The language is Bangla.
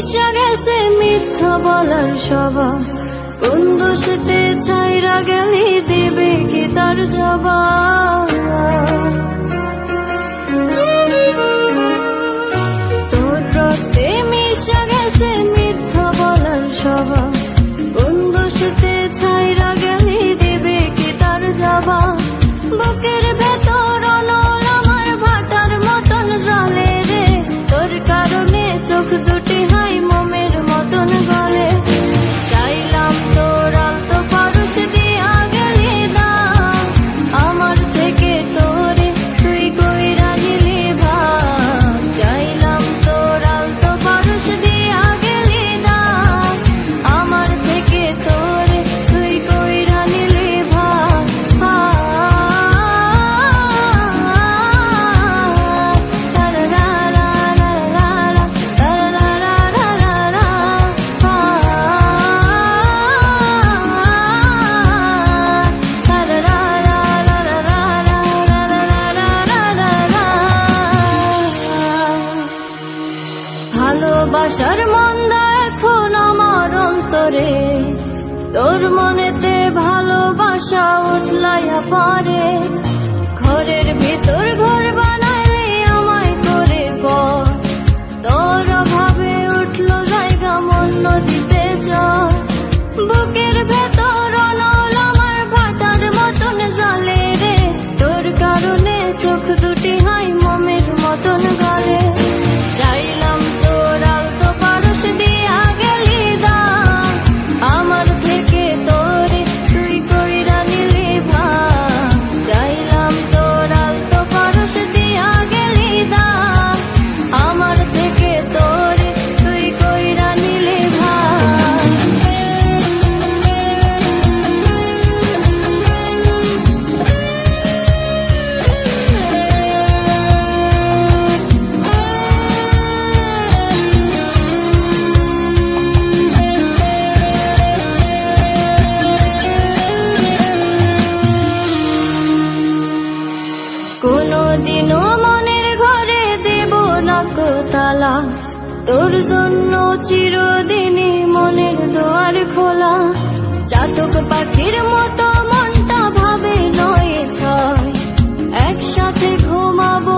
মিশা গেছে মিথ্যা বলার স্বভাব, কোন দোষেতে ছাইরা গেলি দেবে কি তার জবাব। তোর রক্তে মিশা গেছে মিথ্যা বলার স্বভাব, কোন দোষেতে ছাইরা গেলি দেবে কি তার জবাব। বুকের ভেতর অনল আমার ভাটার মতন জ্বলে রে, তোর কারণে চোখ দুটি হাই মোমের মতন গলে। চাইলাম তোর আলতো পারুষ দিয়া গেলি দাম, আমার থেকে তোরে তুই কইরা নিলি ভাগ। চাইলাম তোর আলতো পারুষ দিয়া গেলি দাম, আমার থেকে তোরে তুই কইরা নিলি ভাগ। ভালোবাসার মন্দা এখন আমার অন্তরে, তোর মনেতে ভালোবাসা উঠলাইয়া পারে। ঘরের ভিতর ঘর বানাইলে আমায় করে পর, তোর অভাবে উঠলো জায়গা মন নদীতে জল। বুকের ভেতর অনল আমার ভাটার মতন জ্বলে রে, তোর কারণে চোখ দুটি হাই মোমের মতন গলে। চাইলাম তোর আলতো পারুষ দিয়া গেলি দাম, আমার থেকে তোরে তুই কইরা নিলি ভাগ। চাইলাম তোর আলতো পারুষ দিয়া গেলি দাম, আমার থেকে তোরে তুই কইরা নিলি ভাগ। কোনদিনও মনের ঘরে দেব না তালা, তোর জন্য চিরদিনই মনের দুয়ার খোলা। চাতক পাখির মতো মনটা ভাবে নয় ছয়, একসাথে ঘুমাবো